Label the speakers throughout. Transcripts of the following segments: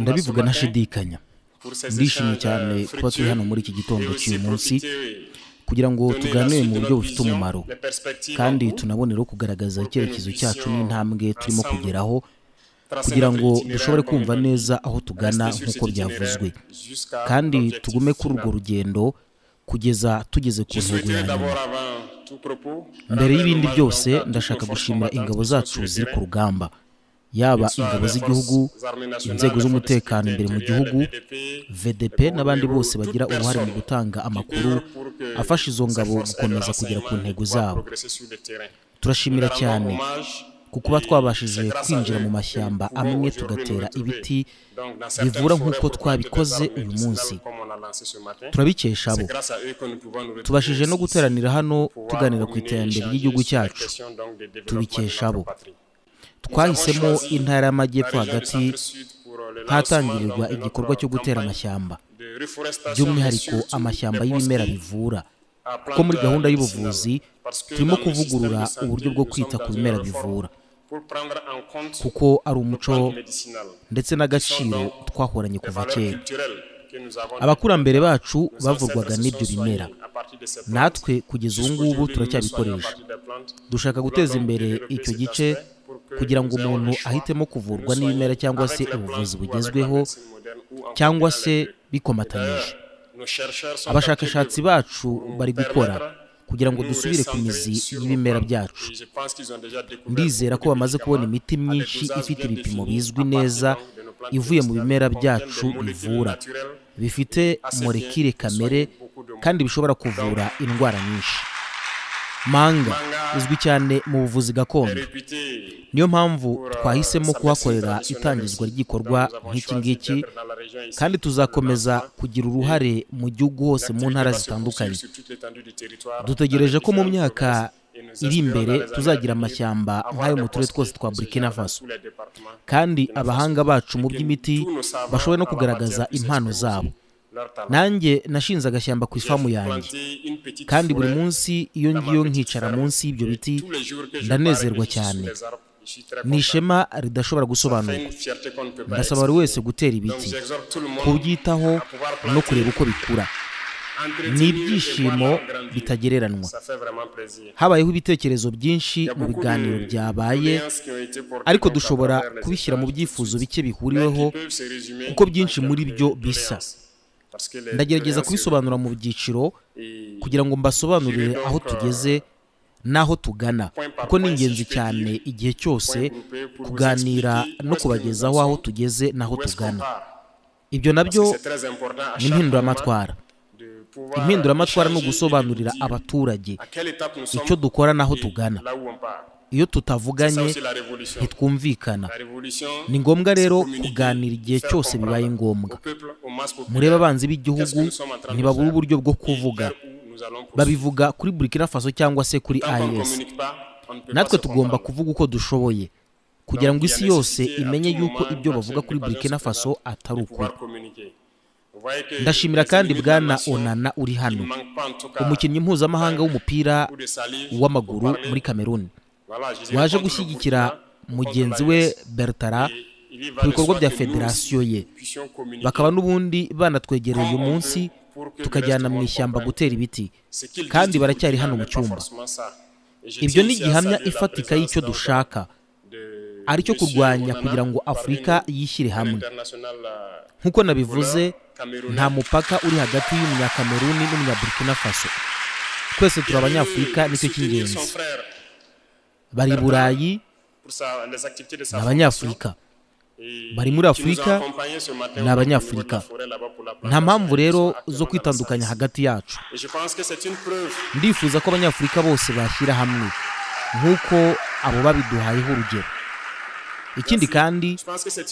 Speaker 1: ndabivuga ntashidikanya ndishimye cyane kuba turi hano muri iki gitondo cy'uyu munsi kugira ngo tuganire mu buryo bufite umumaro kandi tunaboneraho kugaragaza icyerekezo cyacu n'intambwe turimo kugeraho kugira ngo dushobore kumva neza aho tugana nk'uko byavuzwe kandi tugume kuri urwo rugendo kugeza tugeze ku ntego ya nyuma. Mbere y'ibindi byose ndashaka gushimira ingabo zacu ziri ku rugamba, yaba ingabo z'igihugu, inzego z'umutekano imbere mu gihugu, VDP n'abandi bose bagira uruhare mu gutanga amakuru afasha izo ngabo gukomeza kugera ku ntego zabo. Turashimira cyane ku kuba twabashije kwinjira mu mashyamba amwe tugatera ibiti bivura nk'uko twabikoze uyu munsi. Turabikesha abo. Tubashije no guteranira hano tuganira ku iterambere ry'igihugu cyacu. Tubikesha abo. Twahisemo intara y'amajyepfo hagati hatangirirwa igikorwa cyo gutera amashyamba, by'umwihariko amashyamba y'ibimera bivura, kuko muri gahunda y'ubuvuzi turimo kuvugurura uburyo bwo kwita ku bimera bivura, kuko ari umuco ndetse n'agaciro twahoranye kuva kera. Abakurambere bacu bavurwaga n'ibyo bimera, natwe kugeza ubu ngubu turacyabikoresha. Dushaka guteza imbere icyo gice kugira ngo umuntu ahitemo kuvurwa n'ibimera cyangwa se ubuvuzi bugezweho cyangwa se bikomatanyije. Abashakashatsi bacu bari gukora kugira ngo dusubire ku mizi y'ibimera byacu. Ndizera ko bamaze kubona imiti myinshi ifite ibipimo bizwi neza ivuye mu bimera byacu bivura, bifite molekile kamere kandi bishobora kuvura indwara nyinshi. Manga izwi cyane mu buvuzi gakondo, niyo mpamvu twahisemo kuhakorera itangizwa ry'igikorwa nk'iki ngiki, kandi tuzakomeza kugira uruhare mu gihugu hose mu ntara zitandukanye. Dutegereje ko mu myaka iri imbere tuzagira amashyamba nk'ayo mu turere twose twa Burkina Faso, kandi abahanga bacu mu by'imiti bashobora no kugaragaza impano zabo. Nanjye nashinze agashyamba ku ifamu yanjye, kandi buri munsi iyo ngiyo nkicara munsi y'ibyo biti ndanezerwa cyane. Ni ishema ridashobora gusobanurwa. Ndasaba buri wese gutera ibiti, kubyitaho no kureba uko bikura. Ni ibyishimo bitagereranwa. Habayeho ibitekerezo byinshi mu biganiro byabaye, ariko dushobora kubishyira mu byifuzo bike bihuriweho kuko byinshi muri byo bisa. Ndagerageza kubisobanura mu byiciro kugira ngo mbasobanurire aho tugeze n'aho tugana, kuko ni ingenzi cyane igihe cyose kuganira no kubagezaho aho tugeze n'aho tugana. Ibyo nabyo ni impinduramatwara. Impinduramatwara ni ugusobanurira abaturage icyo dukora n'aho tugana. Iyo tutavuganye ntitwumvikana. Ni ngombwa rero kuganira igihe cyose bibaye ngombwa. Mureba abanzi b'igihugu ntibabura uburyo bwo kuvuga. Babivuga kuri Burkina Faso cyangwa se kuri AES. Natwe tugomba kuvuga uko dushoboye kugira ngo isi yose imenye yuko ibyo bavuga kuri Burkina Faso atari ukuri. Ndashimira kandi Bwana Onana uri hano, umukinnyi mpuzamahanga w'umupira w'amaguru muri Cameroon, waje gushyigikira mugenzi we Bertara ku bikorwa bya federasiyo ye. Bakaba n'ubundi banatwegereye uyu munsi tukajyana mu ishyamba gutera ibiti, kandi baracyari hano mu cyumba. Ibyo ni igihamya ifatika y'icyo dushaka, aricyo kurwanya kugira ngo Afurika yishyire hamwe. Nk'uko nabivuze, nta mupaka uri hagati y'umunyakameruni n'umunyaburkina Faso. Twese turi Abanyafurika, nicyo cy'ingenzi. Bari Burayi ni Abanyafurika, bari muri Afurika ni Abanyafurika. Nta mpamvu rero zo kwitandukanya hagati yacu. Ndifuza ko Abanyafurika bose bashyira hamwe nk'uko abo babiduhayeho urugero. Ikindi kandi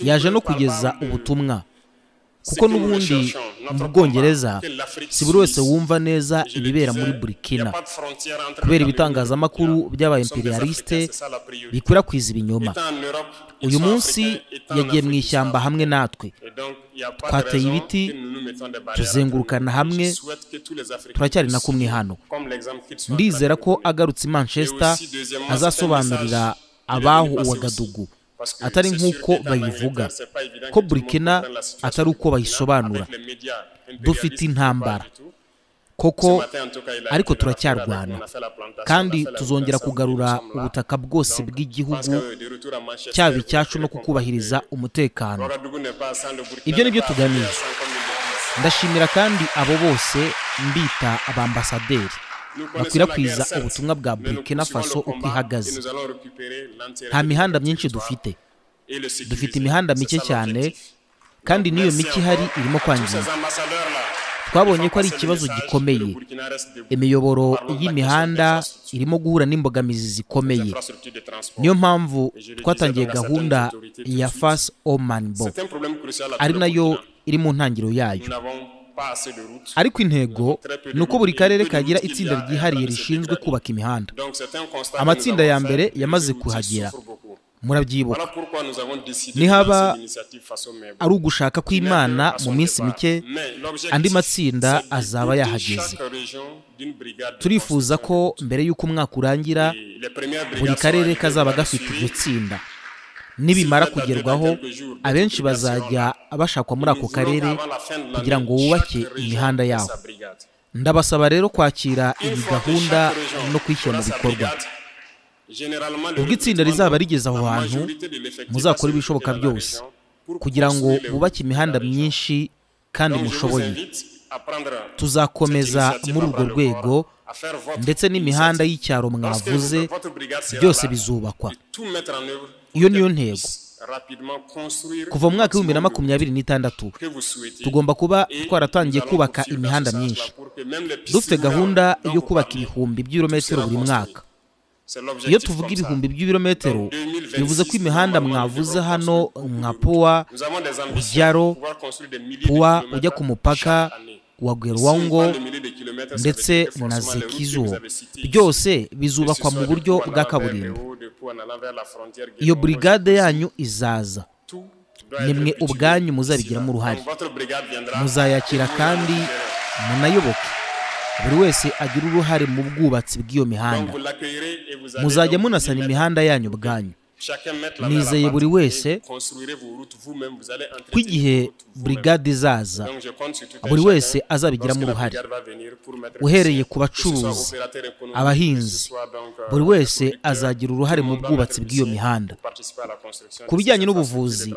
Speaker 1: yaje no kugeza ubutumwa, kuko n'ubundi mu Bwongereza si buri wese wumva neza ibibera muri Burkina, kubera ibitangazamakuru by'aba imperialiste bikwirakwiza ibinyoma. Uyu munsi yagiye mu ishyamba hamwe natwe, twateye ibiti, tuzengurukana hamwe, turacyari na kumwe hano. Ndizera ko agarutse i Manchester azasobanurira abaho Ouagadougou atari nk'uko bayivuga, ko Burkina atari uko bayisobanura. Dufite intambara koko, ariko turacyarwana, kandi tuzongera kugarura ubutaka bwose bw'igihugu cyaba icyacu no kukubahiriza umutekano. Ibyo nibyo tugamije. Ndashimira kandi abo bose mbita abambasaderi bakwirakwiza ubutumwa bwa Burkina Faso uko ihagaze. Nta mihanda myinshi dufite imihanda mike cyane, kandi n'iyo mike ihari irimo kwangirika. Twabonye ko ari ikibazo gikomeye. Imiyoboro y'imihanda irimo guhura n'imbogamizi zikomeye. Niyo mpamvu twatangiye gahunda ya Face au Manibo, ari nayo iri mu ntangiriro yayo. Ariko intego ni uko buri karere kagira itsinda ryihariye rishinzwe kubaka imihanda. Amatsinda ya mbere yamaze kuhagera, murabyibuka. Nihaba ari ugushaka kw'Imana, mu minsi mike andi matsinda azaba yahageze. Turifuza ko mbere y'uko umwaka urangira buri karere kazaba gafite iryo tsinda. Nibimara kugerwaho, abenshi bazajya bashakwa muri ako karere kugira ngo bubake imihanda yaho. Ndabasaba rero kwakira iyi gahunda no kwishyira mu bikorwa. Ubwo itsinda rizaba rigeze aho hantu, muzakora ibishoboka byose kugira ngo bubake imihanda myinshi kandi mushoboye. Tuzakomeza muri urwo rwego, ndetse n'imihanda y'icyaro mwavuze byose bizubakwa. Iyo niyo ntego. Kuva mu mwaka w'2026 tugomba kuba twaratangiye kubaka imihanda myinshi. Dufite gahunda yo kubaka ibihumbi by'ibirometero buri mwaka. Iyo tuvuga ibihumbi by'ibirometero, bivuze ko imihanda mwavuze hano nka Poa, Ujyaro, Poa ujya ku mupaka wa Gerwango ndetse na Zekizo, byose bizubakwa mu buryo bwa kaburimbo. Iyo brigade yanyu izaza, nimwe ubwanyu muzabigiramo uruhare. Muzayakira kandi munayoboke. Buri wese agira uruhare mu bwubatsi bw'iyo mihanda. Muzajya munasana imihanda yanyu ubwanyu. Nizeye buri wese ko igihe brigade izaza, buri wese azabigiramo uruhare. Uhereye ku bacuruzi, abahinzi, buri wese azagira uruhare mu bwubatsi bw'iyo mihanda. Ku bijyanye n'ubuvuzi,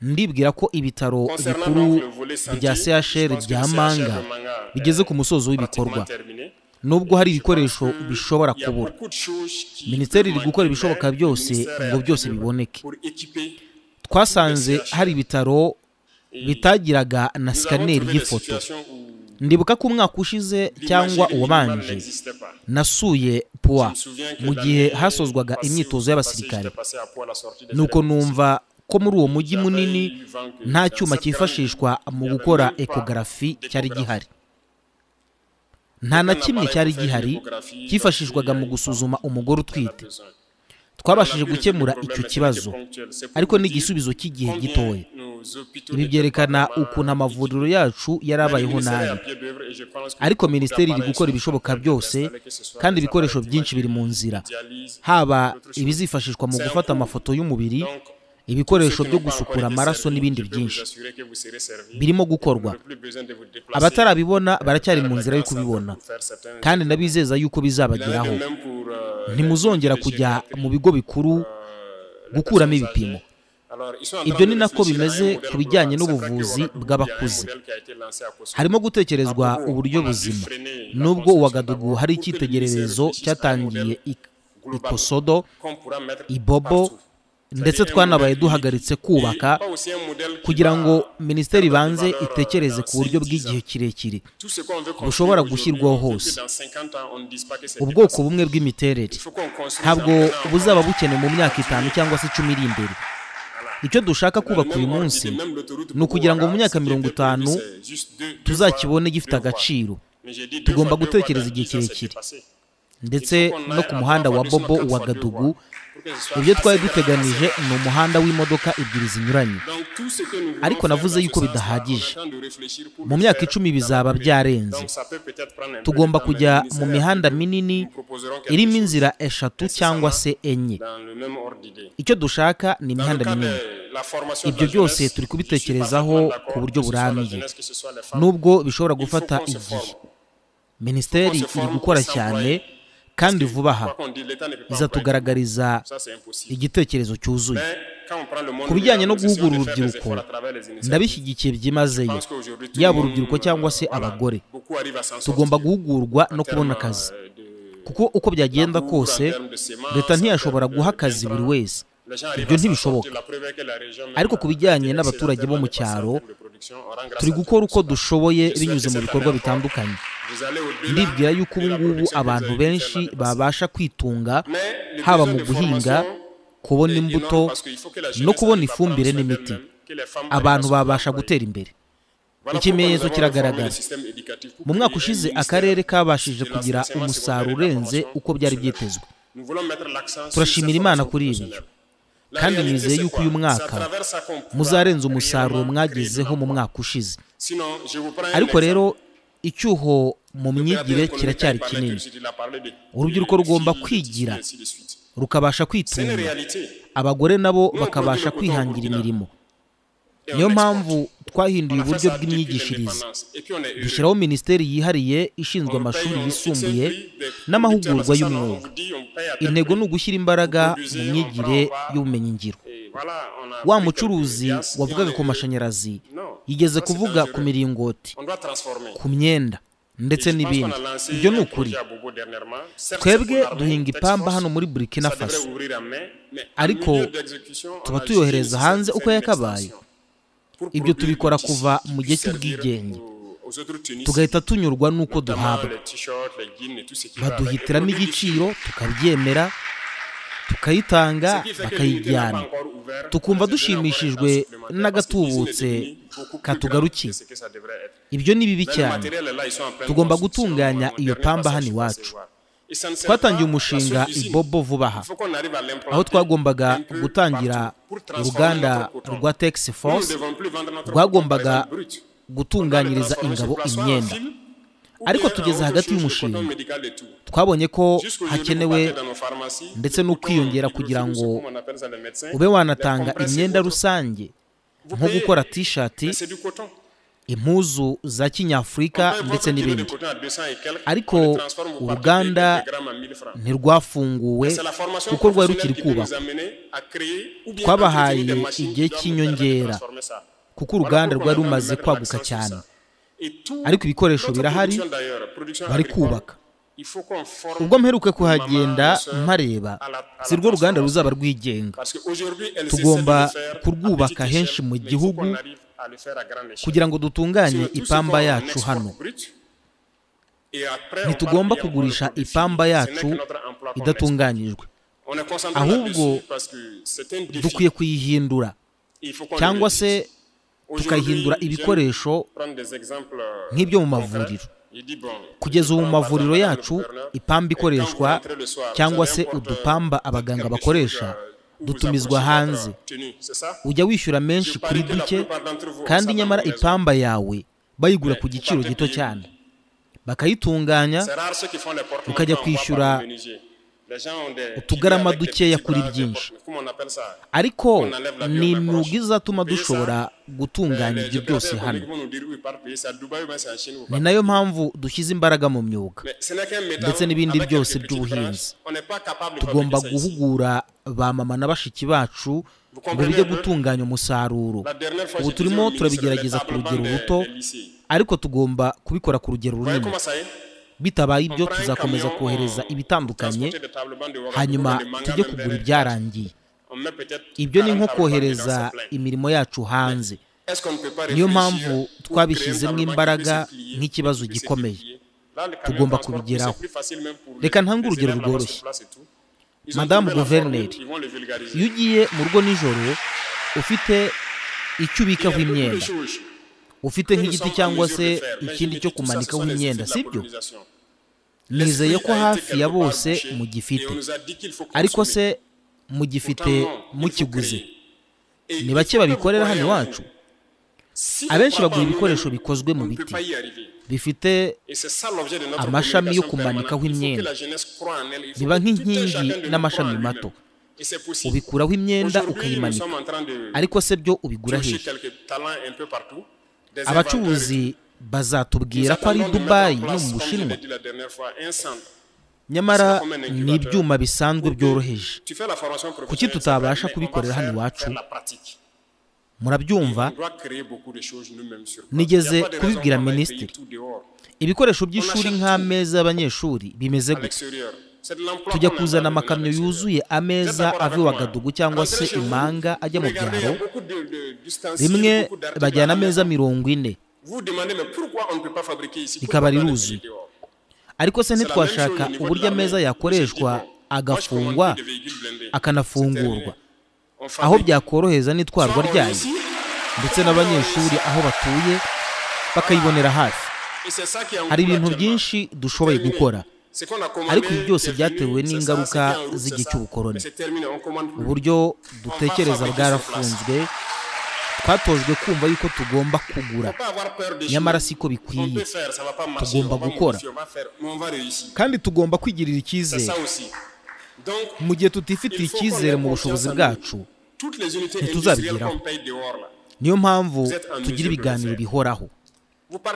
Speaker 1: ndibwira ko ibitaro bikuru bya CHR bya Manga bigeze ku musozo w'ibikorwa. Nubwo hari ibikoresho bishobora kubura, Minisiteri iri gukora ibishoboka byose ngo byose biboneke. Twasanze hari ibitaro bitagiraga na scanner y'ifoto. Ndibuka ko umwaka ushize cyangwa uwabanje nasuye Poa mu gihe hasozwaga imyitozo y'abasirikare. Nuko numva ko muri uwo mujyi munini nta cyuma cyifashishwa mu gukora ecography cyari gihari. Nta na kimwe cyari gihari cyifashishwaga mu gusuzuma umugore utwite. Twabashije gukemura icyo kibazo, ariko n'igisubizo cy'igihe gitoya. Ibi byerekana ukuntu amavuriro yacu yarabayeho nabi. Ariko Minisiteri iri gukora ibishoboka byose, kandi ibikoresho byinshi biri mu nzira. Haba ibizifashishwa mu gufata amafoto y'umubiri, ibikoresho byo gusukura amaraso n'ibindi byinshi birimo gukorwa. Abatarabibona baracyari mu nzira yo kubibona, kandi ndabizeza yuko bizabageraho. Ntimuzongera kujya mu bigo bikuru gukuramo ibipimo. Ibyo ni nako bimeze ku bijyanye n'ubuvuzi bw'abakuze. Harimo gutekerezwa uburyo buzima. Nubwo Ouagadougou hari icyitegererezo cyatangiye Ikosodo, Ibobo, ndetse twanabaye duhagaritse kubaka kugira ngo Minisiteri ibanze itekereze ku buryo bw'igihe kirekire bushobora gushyirwaho hose. Ubwoko bumwe bw'imiterere ntabwo buzaba bukenewe mu myaka 5 cyangwa se 10 iri imbere. Icyo dushaka kubaka uyu munsi ni ukugira ngo mu myaka 50 tuzakibone gifite agaciro. Tugomba gutekereza igihe kirekire. ndetse no ku muhanda wa Bobo wa Gadugu. Ibyo twari duteganije ni umuhanda w'imodoka ebyiri zinyuranye, ariko navuze yuko bidahagije. Mu myaka 10 bizaba byarenze. Tugomba kujya mu mihanda minini irimo inzira 3 cyangwa se 4. Icyo dushaka ni imihanda minini. Ibyo byose turi kubitekerezaho ku buryo burambye, nubwo bishobora gufata igihe. Minisiteri iri gukora cyane kandi vuba aha izatugaragariza igitekerezo cyuzuye. Ku bijyanye no guhugura urubyiruko, ndabishyigikiye byimazeyo, yaba urubyiruko cyangwa se abagore. Tugomba guhugurwa no kubona akazi, kuko uko byagenda kose leta ntiyashobora guha akazi buri wese. Ibyo ntibishoboka. Ariko ku bijyanye n'abaturage bo mu cyaro, turi gukora uko dushoboye binyuze mu bikorwa bitandukanye. Ndibwira yuko ubu ngubu abantu benshi babasha kwitunga, haba mu guhinga, kubona imbuto no kubona ifumbire n'imiti. Abantu babasha gutera imbere. Ikimenyetso kiragaragara. Mu mwaka ushize akarere kabashije kugira umusaruro urenze uko byari byitezwe. Turashimira Imana kuri ibi, kandi nizeye yuko uyu mwaka muzarenza umusaruro mwagezeho mu mwaka ushize. Ariko rero icyuho mu myigire kiracyari kinini. Urubyiruko rugomba kwigira, rukabasha kwitunga. Abagore nabo bakabasha kwihangira imirimo. Niyo mpamvu twahinduye uburyo bw'imyigishirize. Dushyiraho minisiteri yihariye ishinzwe amashuri yisumbuye n'amahugurwa y'umwuga. Intego ni ugushyira imbaraga mu myigire y'ubumenyingiro. Wa mucuruzi wavugaga ku mashanyarazi yigeze kuvuga ku miringoti, ku myenda ndetse n'ibindi. Ibyo ni ukuri. Twebwe duhinga ipamba hano muri Burkina Faso, ariko tuba tuyohereza hanze uko yakabaye. Ibyo tubikora kuva mu gihe cy'ubwigenge, tugahita tunyurwa n'uko duhabwa. Baduhitiramo igiciro, tukabyemera, tukayitanga, bakayijyana. Tukumva dushimishijwe n'agatubutse katugarukiye. Ibyo ni bibi cyane. Tugomba gutunganya iyo pamba hano iwacu. Twatangiye umushinga Ibobo vuba aha, aho twagombaga gutangira uruganda rwa Tex Force rwagombaga gutunganyiriza ingabo imyenda. Ariko tugeze hagati y'umushinga, twabonye ko hakenewe ndetse no kwiyongera kugira ngo ube wanatanga imyenda rusange, nko gukora t-shirt, impuzu za Kinyafurika ndetse n'ibindi. Ariko uruganda ntirwafunguwe kuko rwari rukiri kubakwa. Twabahaye igihe cy'inyongera kuko uruganda rwari rumaze kwaguka cyane. Ariko ibikoresho birahari, bari kubaka. Ubwo mperuke kuhagenda mpareba, si rwo ruganda ruzaba rwigenga. Tugomba kurwubaka henshi mu gihugu kugira ngo dutunganye ipamba yacu hano. Ntitugomba kugurisha ipamba yacu idatunganyijwe, ahubwo dukwiye kuyihindura, cyangwa se tukayihindura ibikoresho nk'ibyo mu mavuriro. Kugeza ubu mu mavuriro yacu ipamba ikoreshwa cyangwa se udupamba abaganga bakoresha dutumizwa hanze. Ujya wishyura menshi kuri duke, kandi nyamara ipamba yawe bayigura ku giciro gito cyane. Bakayitunganya, ukajya kwishyura utugarama dukeya kuri byinshi. Ariko ni imyuga izatuma dushobora gutunganya ibyo byose hano. Ni nayo mpamvu dushyize imbaraga mu myuga ndetse n'ibindi byose by'ubuhinzi. Tugomba guhugura ba mama na bashiki bacu ngo bijye gutunganya umusaruro. Ubu turimo turabigerageza ku rugero ruto, ariko tugomba kubikora ku rugero runini. Bitabaye ibyo tuzakomeza kohereza ibitandukanye, hanyuma tujye kugura ibyarangiye. Ibyo ni nko kohereza imirimo yacu hanze. Niyo mpamvu twabishyizemo imbaraga nk'ikibazo gikomeye. Tugomba kubigeraho. Reka ntange urugero rworoshye. Madamu Guverineri, iyo ugiye mu rugo nijoro ufite icyo ubikaho imyenda, ufite nk'igiti cyangwa se ikindi cyo kumanikaho imyenda, sibyo? nizeye ko hafi ya bose mugifite, ariko se mugifite mukiguze? Ni bake babikorera hano iwacu. Abenshi bagura ibikoresho bikozwe mu biti bifite amashami yo kumanikaho imyenda, biba nk'inkingi n'amashami mato. Ubikuraho imyenda ukayimanika, ariko se byo ubigura hehe? Abacuruzi bazatubwira ko ari Dubai no mu Bushinwa, nyamara ni ibyuma bisanzwe byoroheje. Kuki tutabasha kubikorera hano iwacu? Murabyumva? Nigeze kubibwira minisitiri. Ibikoresho by'ishuri nk'ameza y'abanyeshuri bimeze gute? Tujya kuzana amakamyo yuzuye ameza ave Wagadugu cyangwa se Imanga ajya mu byaro, rimwe bajyana ameza 40 bikaba riruzuye. Ariko se ntitwashaka uburyo ameza yakoreshwa agafungwa akanafungurwa, aho byakoroheza n'itwarwa ryayo, ndetse n'abanyeshuri aho batuye bakayibonera hafi. Hari ibintu byinshi dushoboye gukora, ariko ibi byose byatewe n'ingaruka z'igihe cy'ubukoroni. Uburyo dutekereza bwarafunzwe, twatojwe kumva yuko tugomba kugura, nyamara siko bikwiye. Tugomba gukora, kandi tugomba kwigirira icyizere. Mu gihe tutifitiye icyizere mu bushobozi bwacu, ntituzabigeraho. Niyo mpamvu tugira ibiganiro bihoraho.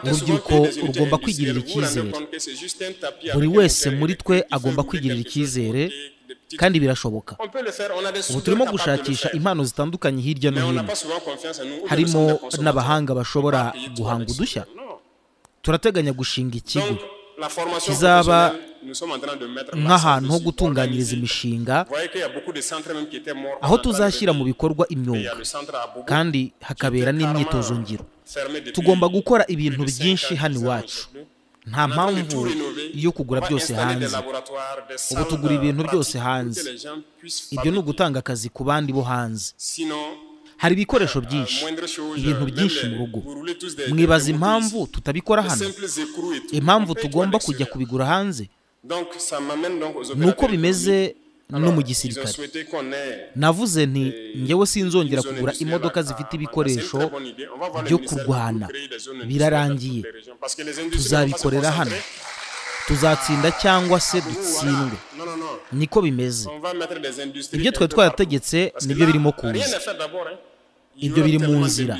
Speaker 1: Urubyiruko rugomba kwigirira icyizere. Buri wese muri twe agomba kwigirira icyizere, kandi birashoboka. Ubu turimo gushakisha impano zitandukanye hirya no hino, harimo n'abahanga bashobora guhanga udushya. Turateganya gushinga ikigo kizaba nk'ahantu ho gutunganyiriza imishinga, aho tuzashyira mu bikorwa imyuga, kandi hakabera n'imyitozo ngiro. Tugomba gukora ibintu byinshi hano iwacu. Nta mpamvu yo kugura byose hanze. Ubu tugura ibintu byose hanze. Ibyo ni ugutanga akazi ku bandi bo hanze. Hari ibikoresho byinshi, ibintu byinshi mu rugo. Mwibaza impamvu tutabikora hano? Impamvu tugomba kujya kubigura hanze nuko bimeze no mu gisirikare. Navuze nti njyewe sinzongera kugura imodoka zifite ibikoresho byo kurwana. Birarangiye. Tuzabikorera hano. Tuzatsinda cyangwa se dutsindwe. Niko bimeze. Ibyo twe twarategetse nibyo birimo kuza. Ibyo biri mu nzira.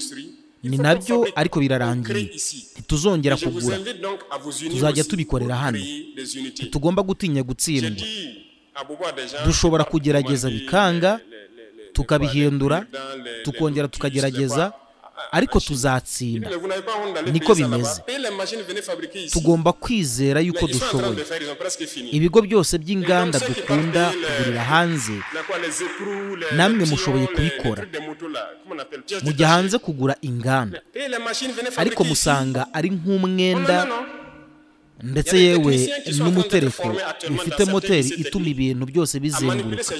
Speaker 1: Ni nabyo, ariko birarangiye. Ntituzongera kugura. Tuzajya tubikorera hano. Ntitugomba gutinya gutsindwa. Dushobora kugerageza bikanga, tukabihindura, tukongera tukagerageza, ariko tuzatsinda. Niko bimeze. Tugomba kwizera yuko dushoboye. Ibigo byose by'inganda dukunda kugurira hanze, namwe mushoboye kubikora. Mujya hanze kugura inganda, ariko musanga ari nk'umwenda, ndetse yewe n'umutereko bifite moteri ituma ibintu byose bizenguruka,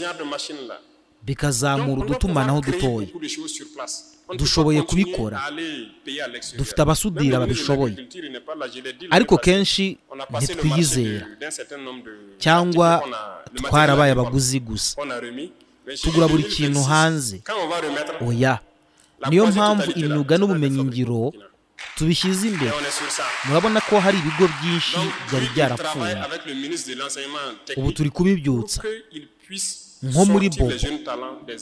Speaker 1: bikazamura udutumanaho dutoya. Dushoboye kubikora. Dufite abasudira babishoboye, ariko kenshi ntitwiyizera, cyangwa twarabaye abaguzi gusa. Tugura buri kintu hanze. Oya. Niyo mpamvu imyuga n'ubumenyingiro tubishyize imbere. Murabona ko hari ibigo byinshi byari byarapfuye. Ubu turi kubibyutsa. Nko muri Bobo,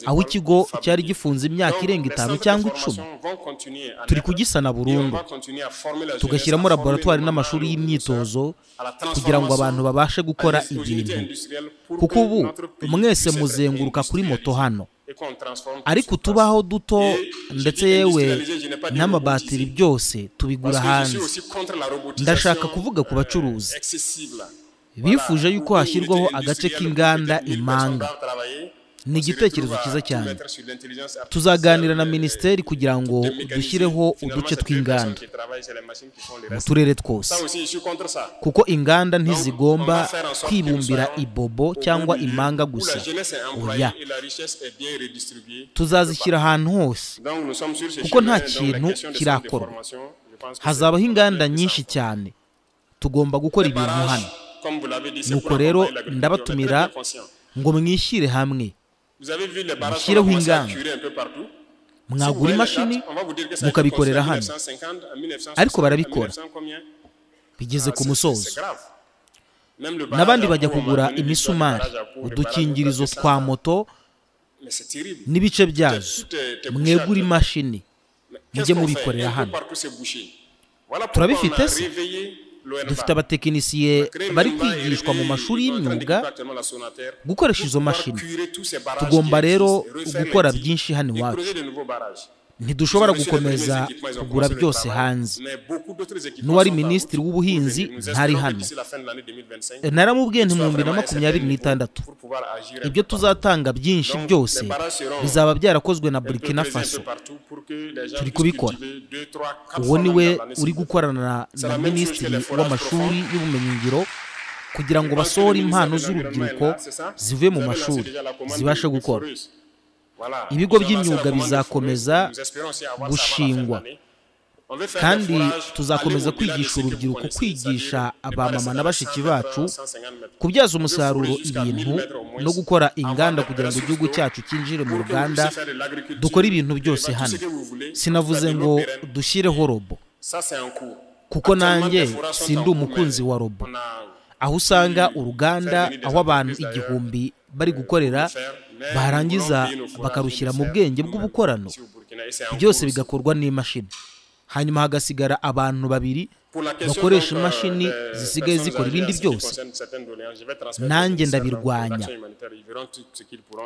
Speaker 1: aho ikigo cyari gifunze imyaka irenga 5 cyangwa 10, turi kugisana burundu, tugashyiramo laboratwari n'amashuri y'imyitozo kugira ngo abantu babashe gukora ibintu. Kuko ubu mwese muzenguruka kuri moto hano, ariko tubaho duto, ndetse yewe n'amabatiri byose tubigura hanze. Ndashaka kuvuga ku bacuruzi bifuje yuko hashyirwaho agace k'inganda Imanga. Ni igitekerezo cyiza cyane. Tuzaganira na minisiteri kugira ngo dushyireho uduce tw'inganda mu turere twose, kuko inganda ntizigomba kwibumbira i Bobo cyangwa Imanga gusa. Oya, tuzazishyira ahantu hose, kuko nta kintu kirakorwa. Hazabaho inganda nyinshi cyane. Tugomba gukora ibintu hano. nuko rero ndabatumira ngo mwishyire hamwe, mushyireho ingamba, mwagura imashini mukabikorera hano. Ariko barabikora, bigeze ku musozo. N'abandi bajya kugura imisumari, udukingirizo twa moto n'ibice byazo, mwegura imashini mujye mubikorera hano. Turabifite se? Dufite abatekinisiye bari kwigishwa mu mashuri y'imyuga gukoresha izo mashini. Tugomba rero gukora byinshi hano iwacu. Ntidushobora gukomeza kugura byose hanze. N'uwari minisitiri w'ubuhinzi ntari hano. Naramubwiye nti mu 2026 ibyo tuzatanga byinshi byose bizaba byarakozwe na Burkina Faso. Turi kubikora. Uwo niwe uri gukorana na minisitiri w'amashuri y'ubumenyingiro kugira ngo basohore impano z'urubyiruko zivuye mu mashuri zibashe gukora. Ibigo by'imyuga bizakomeza gushingwa, kandi tuzakomeza kwigisha urubyiruko, kwigisha abamama na bashiki bacu kubyaza umusaruro ibintu no gukora inganda kugira ngo igihugu cyacu cyinjire mu ruganda dukora ibintu byose hano. Sinavuze ngo dushyireho robo, kuko nanjye sindi umukunzi wa robo, aho usanga uruganda aho abantu 1000 bari gukorera barangiza bakarushyira mu bwenge bw'ubukorano, byose bigakorwa n'imashini, hanyuma hagasigara abantu 2 bakoresha imashini zisigaye zikora ibindi byose. Nanjye ndabirwanya.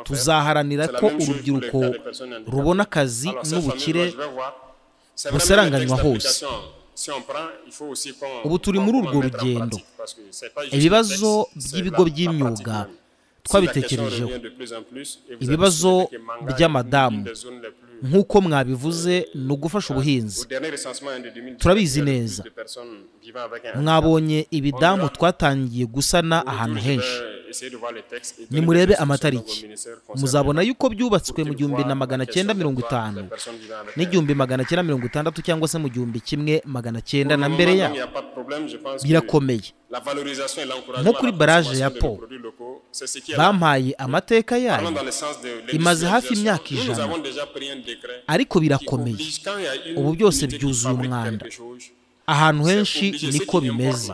Speaker 1: Tuzaharanira ko urubyiruko rubona akazi n'ubukire busaranganywa hose. Ubu turi muri urwo rugendo. Ibibazo by'ibigo by'imyuga twabitekerejeho, ibibazo by'amadamu nk'uko mwabivuze ni ugufasha ubuhinzi. Turabizi neza, mwabonye ibidamu twatangiye gusana ahantu henshi. Nimurebe amatariki muzabona yuko byubatswe mu 1950 n'1960 cyangwa se mu 1900 na mbere ya. Birakomeye. Nko kuri baraje ya Po bampaye amateka yayo, imaze hafi imyaka 100, ariko birakomeye. Ubu byose byuzuye umwanda. Ahantu henshi niko bimeze.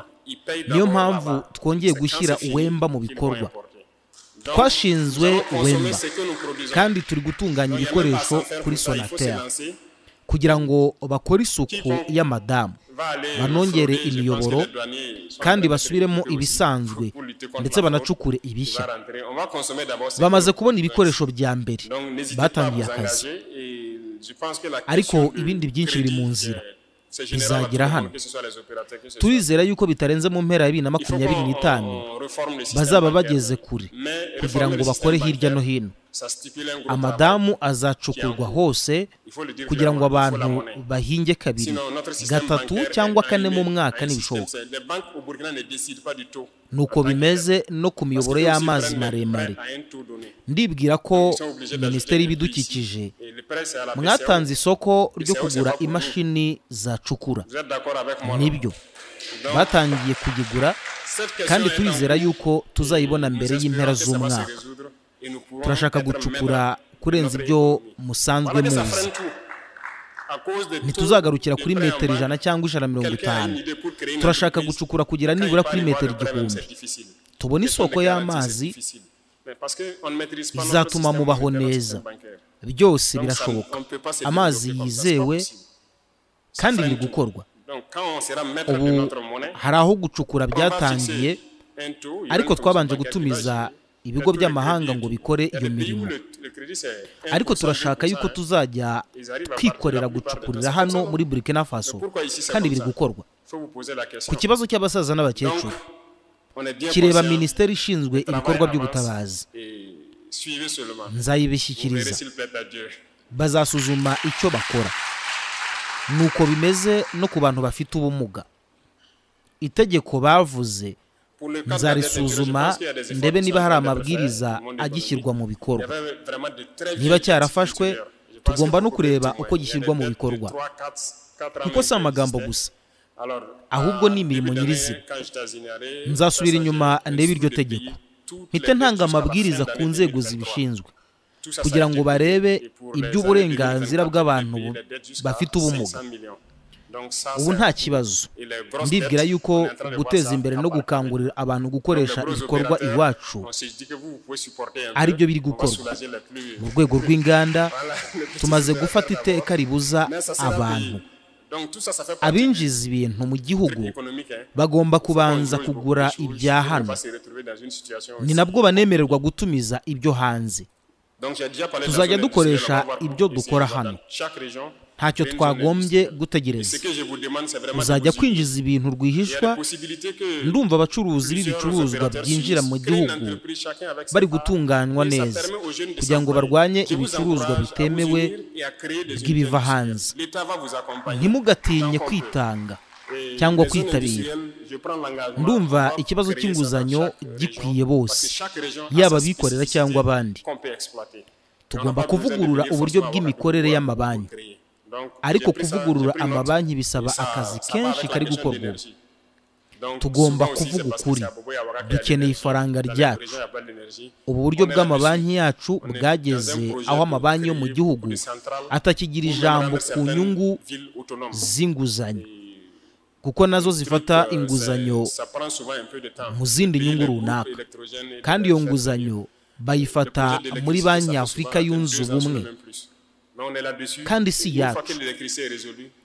Speaker 1: Niyo mpamvu twongeye gushyira Uwemba mu bikorwa. Twashinzwe Uwemba kandi turi gutunganya ibikoresho kuri Sonatel kugira ngo bakore isuku y'amadamu, banongere imiyoboro kandi basubiremo ibisanzwe ndetse banacukure ibishya. Bamaze kubona ibikoresho bya mbere, batangiye akazi, ariko ibindi byinshi biri mu nzira bizagera hano. Turizera yuko bitarenze mu mpera ya 2025 bazaba bageze kure kugira ngo bakore hirya no hino. Amadamu azacukurwa hose kugira ngo abantu bahinge 2, 3 cyangwa 4 mu mwaka nibishoboka. Nuko bimeze no ku miyoboro y'amazi maremare. Ndibwira ko Minisiteri y'Ibidukikije mwatanze isoko ryo kugura imashini zacukura. Nibyo batangiye kugigura, kandi turizera yuko tuzayibona mbere y'impera z'umwaka. Turashaka gucukura kurenza ibyo musanzwe muzi. Ntituzagarukira kuri metero 100 cyangwa 150. Turashaka gucukura kugira nibura kuri metero 1000. Tubona isoko y'amazi izatuma mubaho neza. Byose birashoboka. Amazi yizewe kandi biri gukorwa. Ubu hari aho gucukura byatangiye, ariko twabanje gutumiza ibigo by'amahanga ngo bikore iyo mirimo. Ariko turashaka yuko tuzajya twikorera gucukurira hano muri Burkina Faso, kandi biri gukorwa. Ku kibazo cy'abasaza n'abakecuru kireba Minisiteri ishinzwe ibikorwa by'ubutabazi, nzayibishyikiriza, bazasuzuma icyo bakora. Nuko bimeze no ku bantu bafite ubumuga. Itegeko bavuze nzarisuzuma ndebe niba hari amabwiriza agishyirwa mu bikorwa. Niba cyarafashwe, tugomba no kureba uko gishyirwa mu bikorwa, kuko si amagambo gusa. ahubwo ni imirimo nyirizina. Nzasubira inyuma ndebe iryo tegeko, mpite ntanga amabwiriza ku nzego zibishinzwe kugira ngo barebe iby'uburenganzira bw'abantu bafite ubumuga. Ubu nta kibazo, ndibwira yuko guteza imbere no gukangurira abantu gukoresha ibikorwa iwacu ari byo biri gukorwa. Mu rwego rw'inganda tumaze gufata iteka ribuza abantu abinjiza ibintu mu gihugu bagomba kubanza kugura ibya hano, ni nabwo banemererwa gutumiza ibyo hanze. Tuzajya dukoresha ibyo dukora hano, ntacyo twagombye gutegereza. Uzajya kwinjiza ibintu rwihishwa. Ndumva abacuruzi b'ibicuruzwa byinjira mu gihugu bari gutunganywa neza kugira ngo barwanye ibicuruzwa bitemewe bw'ibiva hanze. Ntimugatinye kwitanga cyangwa kwitabira. Ndumva ikibazo cy'inguzanyo gikwiye bose, yaba abikorera cyangwa abandi. Tugomba kuvugurura uburyo bw'imikorere y'amabanki, ariko kuvugurura amabanki bisaba akazi kenshi kari gukorwa. Tugomba kuvuga ukuri, dukeneye ifaranga ryacu. Ubu buryo bw'amabanki yacu bwageze aho amabanki yo mu gihugu atakigira ijambo ku nyungu z'inguzanyo, kuko nazo zifata inguzanyo mu zindi nyungu runaka, kandi iyo nguzanyo bayifata muri banki y'Afurika yunze ubumwe, kandi si yacu.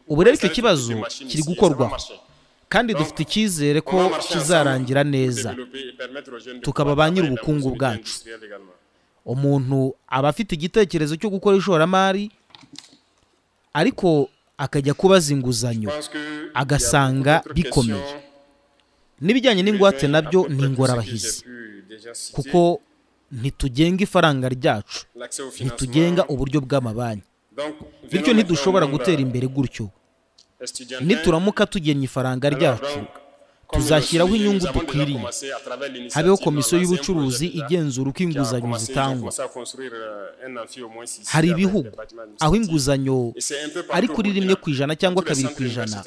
Speaker 1: Ubu rero icyo kibazo kiri gukorwaho, kandi dufite icyizere ko kizarangira neza, tukaba ba nyir'ubukungu bwacu. Umuntu aba afite igitekerezo cyo gukora ishoramari, ariko akajya kubaza inguzanyo agasanga bikomeye. N'ibijyanye n'ingwate nabyo ni ingorabahizi, kuko ntitugenga ifaranga ryacu, ntitugenga uburyo bw'amabanki, bityo ntidushobora gutera imbere gutyo. Nituramuka tugennye ifaranga ryacu, tuzashyiraho inyungu dukwiriye. Habeho komisiyo y'ubucuruzi igenzura uko inguzanyo zitangwa. Hari ibihugu aho inguzanyo ari kuri 1% cyangwa 2%,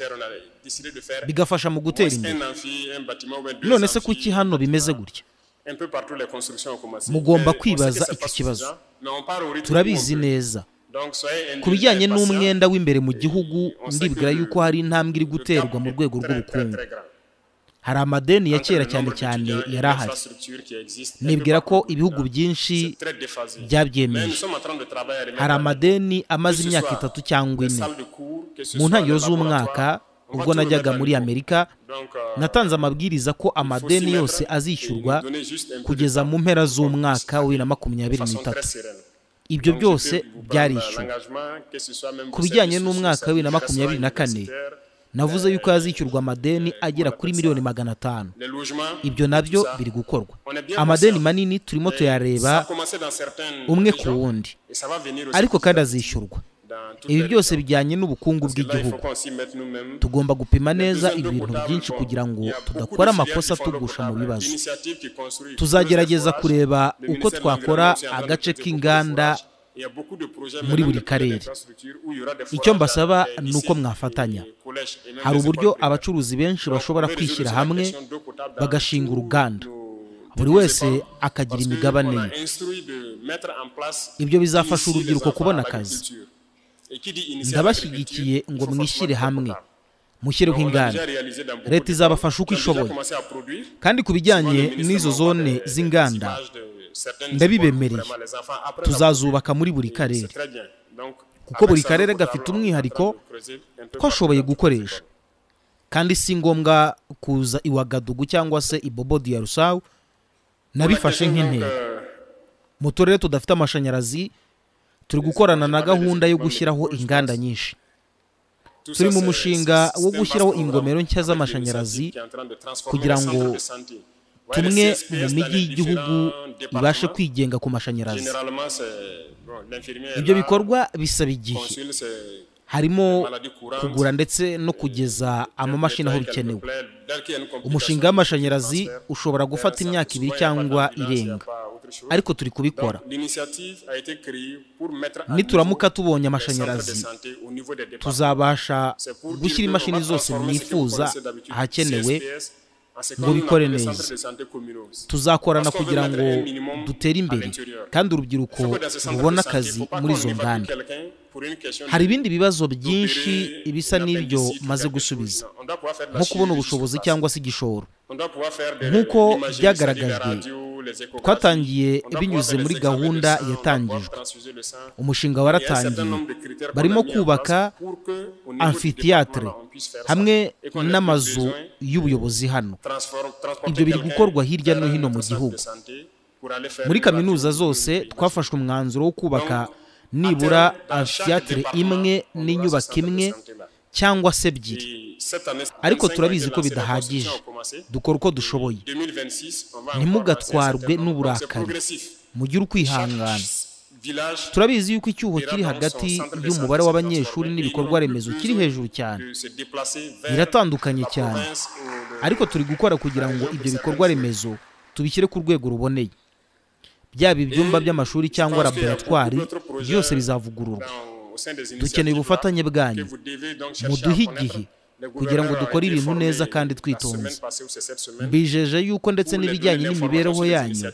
Speaker 1: bigafasha mu gutera imbere. None se kuki hano bimeze gutya? Mugomba kwibaza icyo kibazo. Turabizi neza. Ku bijyanye n'umwenda w'imbere mu gihugu, ndibwira yuko hari intambwe iri guterwa mu rwego rw'ubukungu. Hari amadeni ya kera cyane cyane yari ahari. Nibwira ko ibihugu byinshi byabyemeje. Hari amadeni amaze imyaka 3 cyangwa 4. Mu ntangiriro z'umwaka ubwo najyaga muri Amerika, natanze amabwiriza ko amadeni yose azishyurwa kugeza mu mpera z'umwaka wa 2023. Ibyo byose byarishyuwe. Ku bijyanye n'umwaka wa 2024, navuze yuko yazishyurwa amadeni agera kuri miliyoni 500. Ibyo nabyo biri gukorwa. Amadeni manini turimo tuyareba umwe ku wundi, ariko kandi azishyurwa. Ibi byose bijyanye n'ubukungu bw'igihugu. Tugomba gupima neza ibintu byinshi kugira ngo tudakora amakosa tugusha mu bibazo. Tuzagerageza kureba uko twakora agace k'inganda muri buri karere. Icyo mbasaba ni uko mwafatanya. Hari uburyo abacuruzi benshi bashobora kwishyira hamwe bagashinga uruganda, buri wese akagira imigabane ye. Ibyo bizafasha urubyiruko kubona akazi. Ndabashyigikiye ngo mwishyire hamwe, mushyireho inganda. Leta izabafasha uko ishoboye, kandi ku bijyanye n'izo zone z'inganda ndabibemereye. Tuzazubaka muri buri karere, kuko buri karere gafite umwihariko twashoboye gukoresha, kandi si ngombwa kuza i Ouagadougou cyangwa se i Bobo Dioulasso. Nabifashe nk'intego. Mu turere tudafite amashanyarazi, turi gukorana na gahunda yo gushyiraho inganda nyinshi. Turi mu mushinga wo gushyiraho ingomero nshya z'amashanyarazi kugira ngo tumwe mu mijyi y'igihugu ibashe kwigenga ku mashanyarazi. Ibyo bikorwa bisaba igihe, harimo kugura ndetse no kugeza amamashini aho bikenewe. Umushinga w'amashanyarazi ushobora gufata imyaka 2 cyangwa irenga. ariko turi kubikora. Nituramuka tubonye amashanyarazi tuzabasha gushyira imashini zose mwifuza ahakenewe ngo bikore neza. Tuzakorana kugira ngo dutere imbere kandi urubyiruko rubona akazi muri izo nganda. Hari ibindi bibazo byinshi ibisa n'ibyo maze gusubiza, nko kubona ubushobozi cyangwa se igishoro. Nk'uko byagaragajwe, twatangiye binyuze muri gahunda yatangijwe. Umushinga waratangiye, barimo kubaka amfiteatre hamwe n'amazu y'ubuyobozi hano. Ibyo biri gukorwa hirya no hino mu gihugu. Muri kaminuza zose twafashwe umwanzuro wo kubaka nibura amfiteatre imwe n'inyubako imwe cyangwa se ebyiri, ariko turabizi ko bidahagije. Dukora uko dushoboye, ntimugatwarwe n'uburakari, mugire ukwihangana. Turabizi yuko icyuho kiri hagati y'umubare w'abanyeshuri n'ibikorwa remezo kiri hejuru cyane, biratandukanye cyane, ariko turi gukora kugira ngo ibyo bikorwa remezo tubishyire ku rwego ruboneye. Byaba ibyumba by'amashuri cyangwa laboratwari byose bizavugururwa. Dukeneye ubufatanye bwanyu, muduhe igihe kugira ngo dukore ibintu neza kandi twitonze. Mbijeje yuko ndetse n'ibijyanye n'imibereho yanyu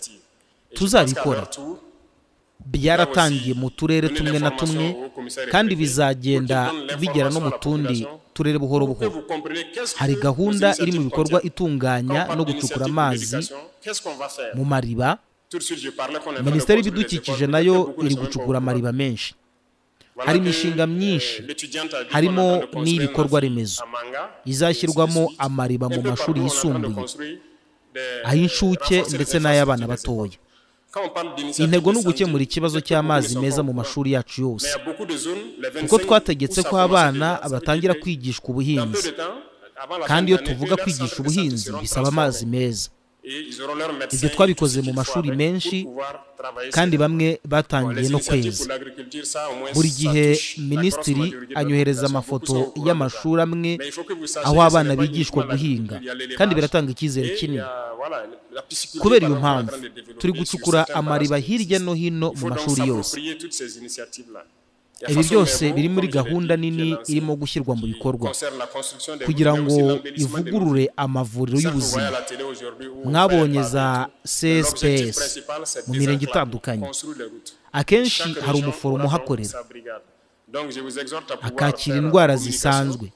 Speaker 1: tuzabikora. Byaratangiye mu turere tumwe na tumwe kandi bizagenda bigera no mu tundi turere buhoro buhoro. Hari gahunda iri mu bikorwa itunganya no gucukura amazi mu mariba. Minisiteri y'Ibidukikije nayo iri gucukura amariba menshi. Hari imishinga myinshi, harimo n'ibikorwa remezo izashyirwamo amariba mu mashuri yisumbuye, ay'incuke ndetse n'ay'abana batoya. Intego ni ugukemura ikibazo cy'amazi meza mu mashuri yacu yose, kuko twategetse ko abana batangira kwigishwa ubuhinzi, kandi iyo tuvuga kwigisha ubuhinzi bisaba amazi meza. Ibyo twabikoze mu mashuri menshi kandi bamwe batangiye no kweza. Buri gihe minisitiri anyohereza amafoto y'amashuri amwe aho abana bigishwa guhinga, kandi biratanga icyizere kinini. Kubera iyo mpamvu turi gucukura amariba hirya no hino mu mashuri yose. Ibi byose biri muri gahunda nini irimo gushyirwa mu bikorwa kugira ngo ivugurure amavuriro y'ubuzima. Mwabonye za CSPS mu mirenge itandukanye. Akenshi hari umuforomo uhakorera, akakira indwara zisanzwe,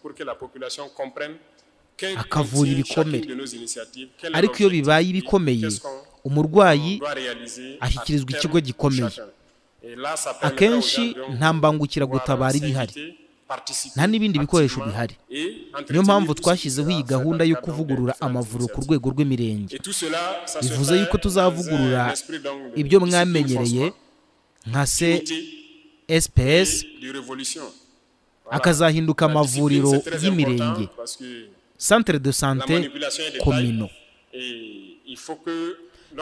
Speaker 1: akavura ibikomere. Ariko iyo bibaye ibikomeye, umurwayi ashyikirizwa ikigo gikomeye. Akenshi nta mbangukiragutabara ibihari, nta n'ibindi bikoresho bihari. Niyo mpamvu twashyizeho iyi gahunda yo kuvugurura amavuriro ku rwego rw'imirenge. Bivuze yuko tuzavugurura ibyo mwamenyereye nka CSPS, akazahinduka amavuriro y'imirenge, centre de santé communaux,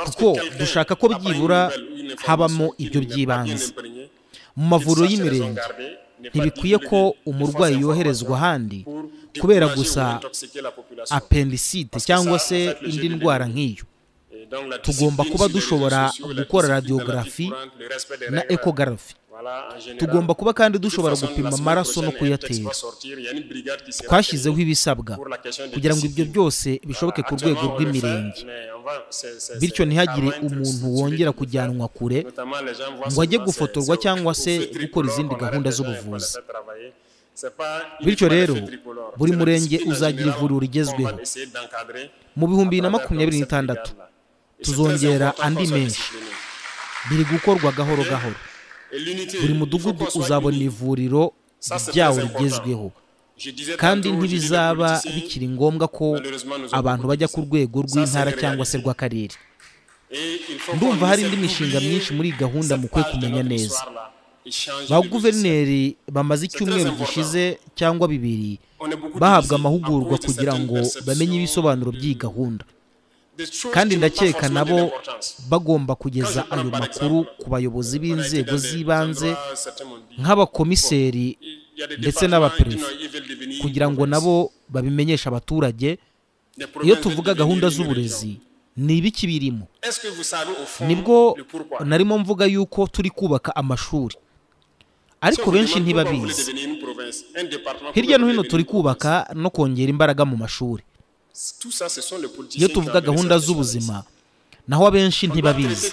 Speaker 1: kuko dushaka ko byibura habamo ibyo by'ibanze. Mu mavuriro y'imirenge ntibikwiye ko umurwayi yoherezwa ahandi kubera gusa appendicite cyangwa se indi ndwara nk'iyo. Tugomba kuba dushobora gukora radiography na ecography. Tugomba kuba kandi dushobora gupima amaraso no kuyatera. Twashyizeho ibisabwa kugira ngo ibyo byose bishoboke ku rwego rw'imirenge, bityo ntihagire umuntu wongera kujyanwa kure ngo ajye gufotorwa cyangwa se gukora izindi gahunda z'ubuvuzi. Bityo rero buri murenge uzagira ivuriro rigezweho. Mu 2026 tuzongera andi menshi. Biri gukorwa gahoro gahoro. Buri mudugudu uzabona ivuriro ryawo rigezweho, kandi ntibizaba bikiri ngombwa ko abantu bajya ku rwego rw'intara cyangwa se rw'akarere. Ndumva hari indi mishinga myinshi muri gahunda mukwiye kumenya neza. Ba guverineri bamaze icyumweru gishize cyangwa 2 bahabwa amahugurwa kugira ngo bamenye ibisobanuro by'iyi gahunda, kandi ndakeka nabo bagomba kugeza ayo makuru ku bayobozi b'inzego z'ibanze nk'abakomiseri ndetse n'abaperefe, kugira ngo nabo babimenyeshe abaturage. Iyo tuvuga gahunda z'uburezi ni ibiki birimo. Nibwo narimo mvuga yuko turi kubaka amashuri, ariko benshi ntibabizi. Hirya no hino turi kubaka no kongera imbaraga mu mashuri. Iyo tuvuga gahunda z'ubuzima, naho abenshi ntibabizi.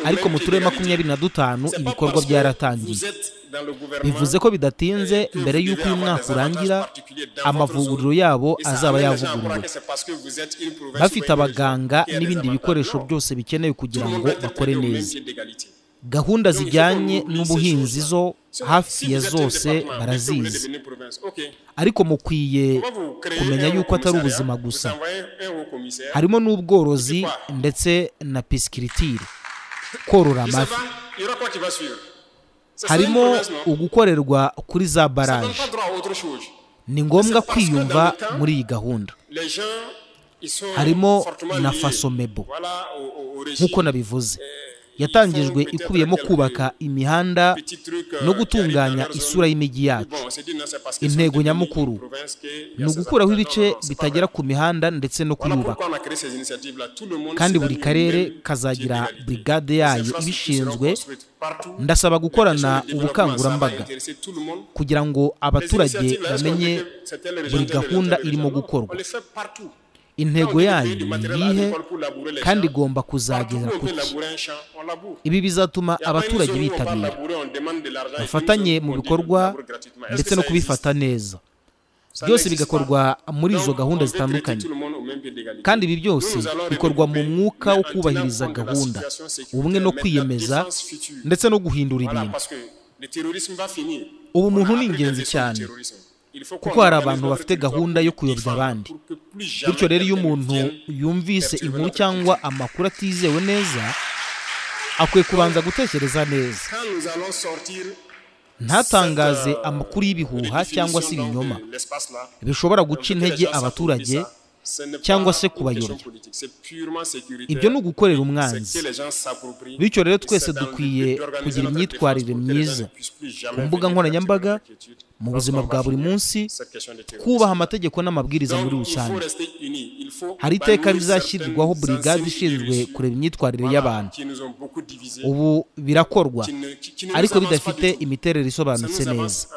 Speaker 1: Ariko mu turere 25 ibikorwa byaratangiye. Bivuze ko bidatinze mbere y'uko uyu mwaka urangira amavuriro yabo azaba yavuguruwe, bafite abaganga n'ibindi bikoresho byose bikenewe kugira ngo bakore neza. Gahunda zijyanye n'ubuhinzi zo hafi ya zose barazizi, ariko mukwiye kumenya yuko atari ubuzima gusa, harimo n'ubworozi ndetse na pisciculture, korora amafi. Harimo ugukorerwa kuri za baraje. Ni ngombwa kwiyumva muri iyi gahunda. Harimo na Fasomebo nk'uko nabivuze, yatangijwe ikubiyemo kubaka imihanda no gutunganya isura y'imijyi yacu. Intego nyamukuru ni ugukuraho ibice bitagera ku mihanda ndetse no kuyubaka, kandi buri karere kazagira brigade yayo ibishinzwe. Ndasaba gukorana ubukangurambaga kugira ngo abaturage bamenye buri gahunda irimo gukorwa, intego yayo niyihe kandi igomba kuzagera kuki. Ibi bizatuma abaturage bitabira, bafatanye mu bikorwa ndetse no kubifata neza. Byose bigakorwa muri izo gahunda zitandukanye, kandi ibi byose bikorwa mu mwuka wo kubahiriza gahunda, ubumwe no kwiyemeza ndetse no guhindura ibintu. Ubu muntu ni ingenzi cyane, kuko hari abantu bafite gahunda yo kuyobya abandi. Bityo rero iyo umuntu yumvise inkuru cyangwa amakuru atizewe neza, akwiye kubanza gutekereza neza. Ntatangaze amakuru y'ibihuha cyangwa se ibinyoma bishobora guca intege abaturage cyangwa se kubayobya. Ibyo ni ugukorera umwanzi. Bityo rero twese dukwiye kugira imyitwarire myiza ku mbuga nkoranyambaga, mu buzima bwa buri munsi, kubaha amategeko n'amabwiriza muri rusange. Hari iteka rizashyirirwaho brigade ishinzwe kureba imyitwarire y'abantu. Ubu birakorwa, ariko bidafite imiterere isobanutse neza.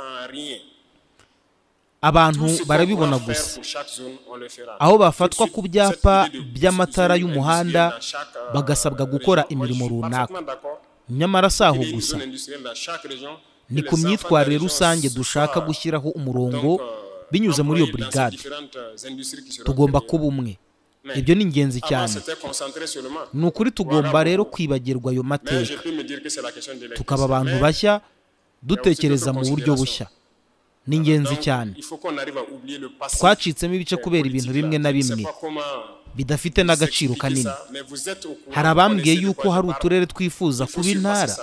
Speaker 1: Abantu barabibona gusa, aho bafatwa ku byapa by'amatara y'umuhanda bagasabwa gukora imirimo runaka. Nyamara saho gusa, ni ku myitwarire rusange dushaka gushyiraho umurongo binyuze muri iyo brigade. Tugomba kuba umwe. Ibyo ni ingenzi cyane. Ni ukuri tugomba rero kwibagirwa ayo mateka, tukaba abantu bashya, dutekereza mu buryo bushya. Ni ingenzi cyane. Twacitsemo ibice kubera ibintu bimwe na bimwe bidafite n'agaciro kanini. Hari abambwiye yuko hari uturere twifuza kuba intara,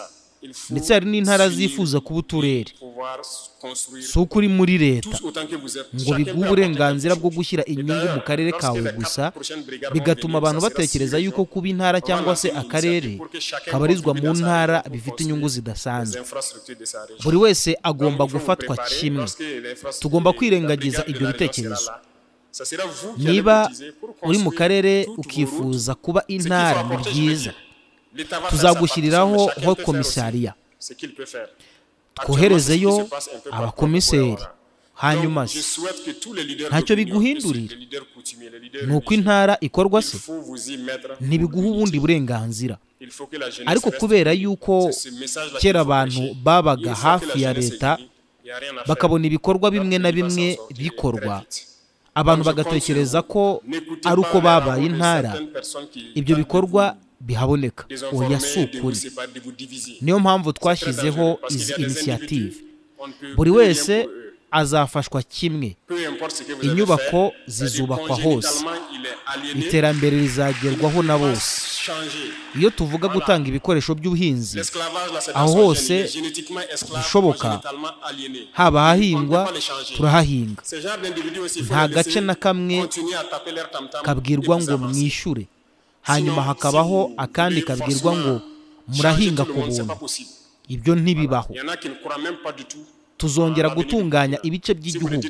Speaker 1: ndetse hari n'intara zifuza kuba uturere. Si ukuri muri leta ngo biguhe uburenganzira bwo gushyira inyungu mu karere kawe gusa, bigatuma abantu batekereza yuko kuba intara cyangwa se akarere kabarizwa mu ntara bifite inyungu zidasanzwe. Buri wese agomba gufatwa kimwe. Tugomba kwirengagiza ibyo bitekerezo. Niba uri mu karere ukifuza kuba intara, ni byiza. Tuzagushyiriraho ho komisariya, twoherezeyo abakomiseri. Hanyuma ntacyo biguhindurira. Nuko intara ikorwa se, ntibiguha ubundi burenganzira. Ariko kubera yuko kera abantu babaga hafi ya leta, bakabona ibikorwa bimwe na bimwe bikorwa, abantu bagatekereza ko ari uko babaye intara ibyo bikorwa bihaboneka. Oya, si ukuri. Niyo mpamvu twashyizeho izi initiative. Buri wese azafashwa kimwe. Inyubako zizubakwa hose, iterambere rizagerwaho na bose. Iyo tuvuga gutanga ibikoresho by'ubuhinzi, aho hose bishoboka, haba hahingwa, turahahinga. Nta gace na kamwe kabwirwa ngo mwishyure, hanyuma hakabaho akandi kabwirwa ngo murahinga ku buntu. Ibyo ntibibaho. tuzongera gutunganya ibice by'igihugu,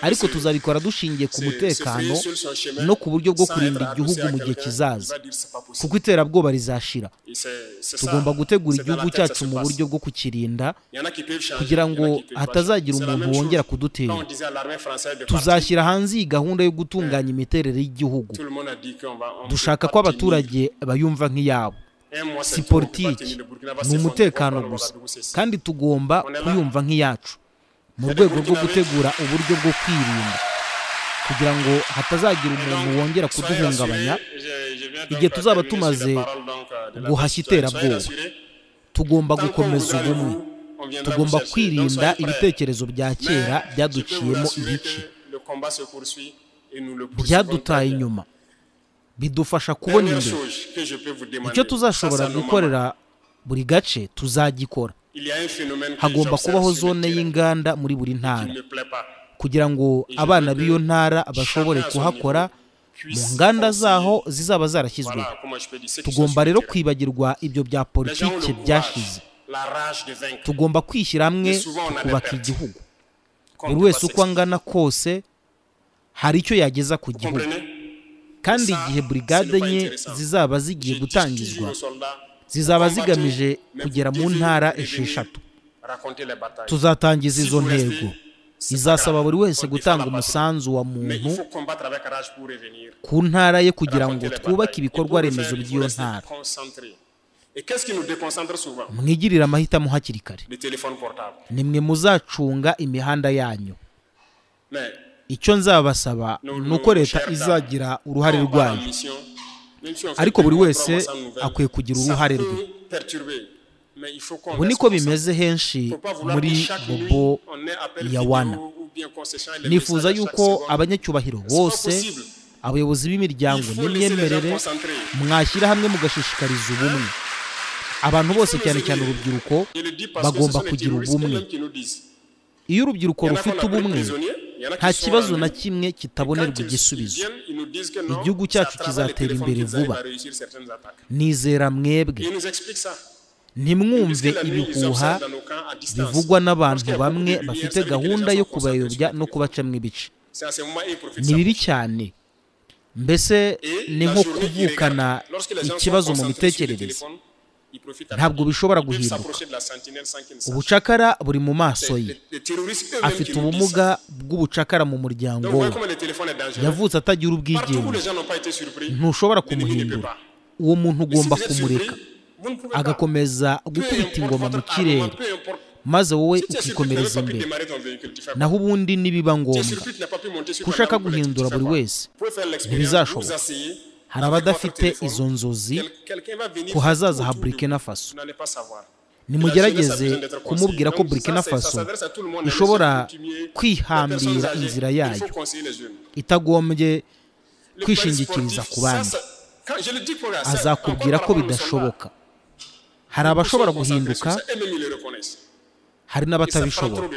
Speaker 1: ariko tuzabikora dushingiye ku mutekano no ku buryo bwo kurinda igihugu mu gihe kizaza, kuko iterabwoba rizashira. Tugomba gutegura igihugu cyacu mu buryo bwo kukirinda kugira ngo hatazagira umuntu wongera kudutera. Tuzashyira hanze iyi gahunda yo gutunganya imiterere y'igihugu. Dushaka ko abaturage bayumva nk'iyabo. Si politiki, ni umutekano gusa, kandi tugomba kuyumva nk'iyacu mu rwego rwo gutegura uburyo bwo kwirinda kugira ngo hatazagira umuntu wongera kuduhungabanya igihe tuzaba tumaze guhashya iterabwoba. Tugomba gukomeza ubumwe, tugomba kwirinda ibitekerezo bya kera byaduciyemo ibice, byadutaye inyuma, bidufasha kubona imbere. Icyo tuzashobora gukorera buri gace tuzagikora. Hagomba kubaho zone y'inganda muri buri ntara kugira ngo abana b'iyo ntara bashobore kuhakora mu nganda zaho zizaba zarashyizweho. Tugomba rero kwibagirwa ibyo bya politike byashize. Tugomba kwishyira hamwe kubaka igihugu. Buri wese uko angana kose hari icyo yageza ku gihugu, kandi igihe brigade enye zizaba zigiye gutangizwa zizaba zigamije kugera mu ntara 6. Tuzatangiza izo ntego. Izasaba buri wese gutanga umusanzu wa muntu ku ntara ye kugira ngo twubake ibikorwa remezo by'iyo ntara. Mwigirira amahitamo hakiri kare. Nimwe muzacunga imihanda yanyu. Icyo nzabasaba ni uko leta izagira uruhare rwayo, ariko buri wese akwiye kugira uruhare rwe. Ubu niko bimeze henshi muri Bobo ya Wana. Nifuza yuko abanyacyubahiro bose, abayobozi b'imiryango n'imyemerere, mwashyira hamwe mugashishikariza ubumwe. Abantu bose cyane cyane urubyiruko bagomba kugira ubumwe. Iyo urubyiruko rufite ubumwe, nta kibazo na kimwe kitabonerwa igisubizo. Igihugu cyacu kizatera imbere vuba. Nizera mwebwe. Ntimwumve ibihuha bivugwa n'abantu bamwe bafite gahunda yo kubayobya no kubacamo ibice. Ni bibi cyane. Mbese ni nko kuvukana ikibazo mu mitekerereze. Ntabwo bishobora guhinduka. Ubucakara buri mu maso ye. Afite ubumuga bw'ubucakara mu muryango we. Yavutse atagira ubwigenge. Ntushobora kumuhindura. Uwo muntu ugomba kumureka agakomeza gukubita ingoma mu kirere, maze wowe ukikomereza imbere. Naho ubundi nibiba ngombwa kushaka guhindura buri wese, ntibizashoboka. Hari abadafite izo nzozi ku hazaza ha Burkina Faso. Nimugerageze kumubwira ko Burkina Faso ishobora kwihambira inzira yayo, itagombye kwishingikiriza ku bandi. Azakubwira ko bidashoboka. Hari abashobora guhinduka, hari n'abatabishobora.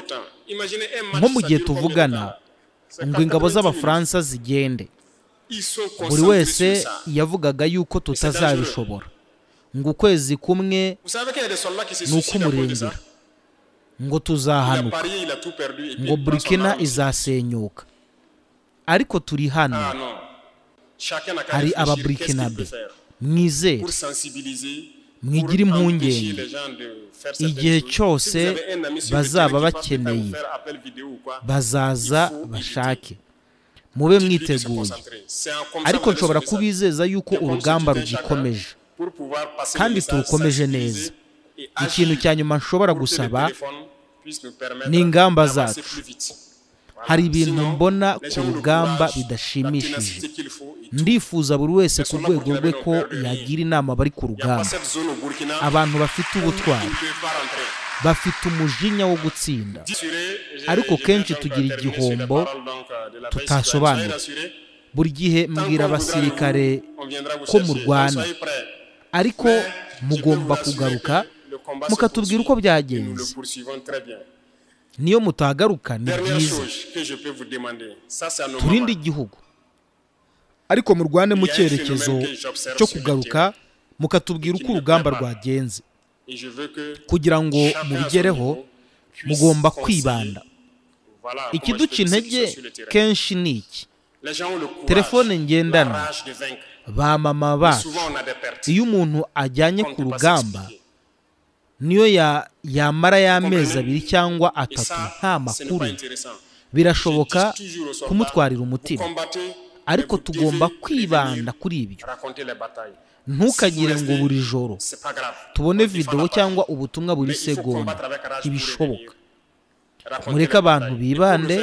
Speaker 1: Nko mu gihe tuvugana ngo ingabo z'Abafaransa zigende, buri wese yavugaga yuko tutazabishobora, ngo ukwezi kumwe ni uk'umurengera, ngo tuzahanuka, ngo Burkina izasenyuka. Ariko turi hano. Hari ababurikinabe. Mwizere, mwigira impungenge. Igihe cyose bazaba bakeneye bazaza bashake. Mube mwiteguye. Ariko nshobora kubizeza yuko urugamba rugikomeje, kandi turukomeje neza. Ikintu cya nyuma nshobora gusaba ni ingamba zacu. Hari ibintu mbona ku rugamba bidashimishije. Ndifuza buri wese ku rwego rwe ko yagira inama bari ku rugamba. Abantu bafite ubutwari, bafite umujinya wo gutsinda, ariko kenshi tugira igihombo tutasobanura. Buri gihe mbwira abasirikare ko murwana, ariko mugomba kugaruka mukatubwira uko byagenze. Niyo mutagaruka ni byiza. Turinde igihugu, ariko murwane mu cyerekezo cyo kugaruka mukatubwira uko urugamba rwagenze, kugira ngo mubigereho mugomba kwibanda. Ikiduca intege kenshi ni iki? Telefone ngendanwa, ba mama bacu, iyo umuntu ajyanye ku rugamba niyo yamara y'amezi 2 cyangwa 3 nta makuru, birashoboka kumutwarira umutima, ariko tugomba kwibanda kuri ibyo. Ntukagire ngo buri joro tubone video cyangwa ubutumwa buri segonda, ibishoboka. Mureka abantu bibande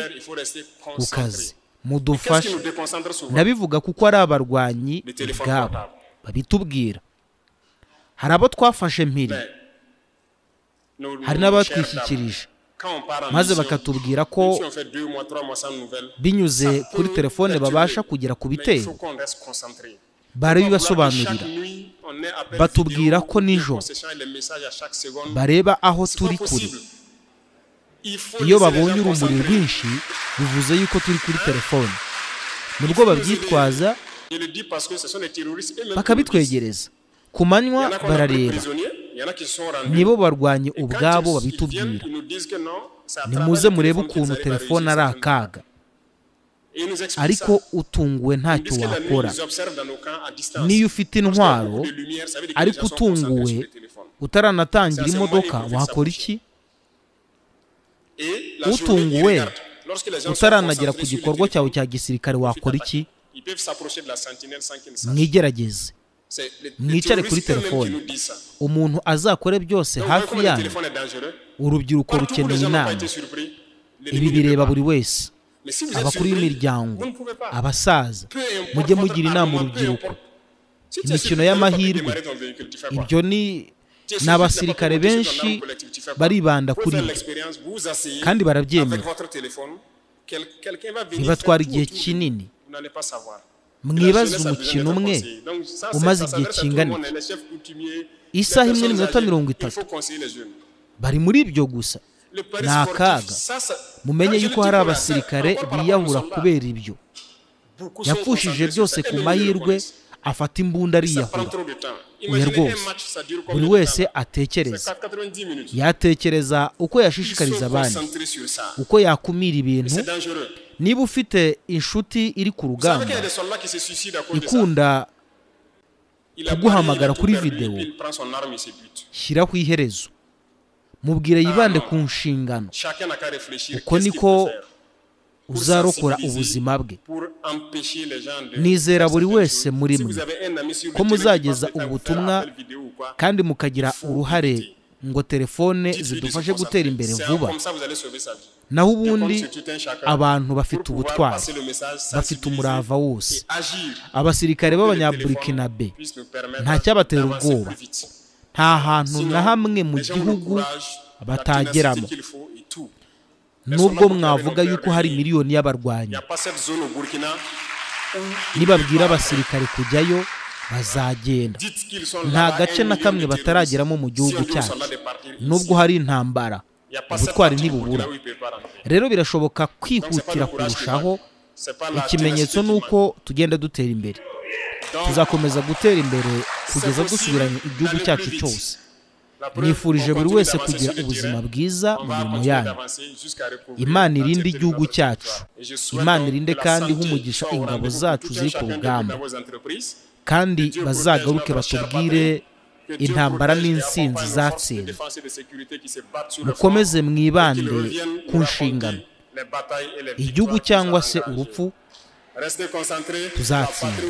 Speaker 1: ku kazi, mudufashe. Nabivuga kuko ari abarwanyi bwabo babitubwira. Hari abo twafashe mpiri, hari n'abatwishyikirije, maze bakatubwira ko binyuze kuri telefone babasha kugera ku bitero. Barabibasobanurira, batubwira ko nijoro bareba aho turi kuri. Iyo babonye urumuri rwinshi bivuze yuko turi kuri telefone, nubwo babyitwaza bakabitwegereza. Ku manywa barareba, nibo barwanye ubwabo babitubwira. Nimuze murebe ukuntu telefone ari akaga, ariko utunguwe ntacyo wakora. Niyo ufite intwaro ariko utunguwe utaranatangira imodoka, wakora iki? Utunguwe utaranagera ku gikorwa cyawe cya gisirikare, wakora iki? Mwigerageze, mwicare kuri telefone. Umuntu azakore byose hafi yanyu. Urubyiruko rukeneye inama. Ibi bireba buri wese, abakuru b'imiryango, abasaza. Mujye mugira inama urubyiruko. Imikino y'amahirwe, ibyo ni n'abasirikare benshi baribanda kuri byo kandi barabyemera. Bibatwara igihe kinini. Mwibaze umukino umwe umaze igihe kingana isaha 1 n'iminota 30. Bari muri ibyo gusa. Ni akaga. Mumenye yuko hari abasirikare biyahura kubera ibyo. Yapfushije byose ku mahirwe, afata imbunda ariyahura. Oya rwose, buri wese atekereza. Yatekereza uko yashishikariza abandi, uko yakumira ibintu. Niba ufite inshuti iri ku rugamba ikunda kuguhamagara kuri video, shyiraho iherezo. Mubwire yibande ku nshingano. Uko niko uzarokora ubuzima bwe. Nizera buri wese muri mwe ko muzageza ubutumwa kandi mukagira uruhare ngo telefone zidufashe gutera imbere vuba. Naho ubundi abantu bafite ubutwari, bafite umurava wose. Abasirikare b'Abanyaburkinabe nta cyabatera ubwoba. Nta hantu na hamwe mu gihugu batageramo. Nubwo mwavuga yuko hari miliyoni y'abarwanyi, nibabwira abasirikare kujyayo bazagenda. Nta gace na kamwe batarageramo mu gihugu cyacu. Nubwo hari intambara, ubutwari ntibubura. Rero birashoboka kwihutira kurushaho. Ikimenyetso nuko tugenda dutera imbere. Tuzakomeza gutera imbere kugeza dusubiranye igihugu cyacu cyose. Nifurije buri wese kugira ubuzima bwiza mu mirimo yanyu. Imana irinde igihugu cyacu. Imana irinde kandi humugisha ingabo zacu ziri ku rugamba. Kandi bazagaruke batubwire intambara n'insinzi zatsinze. Mukomeze mwibande ku nshingano. Igihugu cyangwa se urupfu tuzatsinda.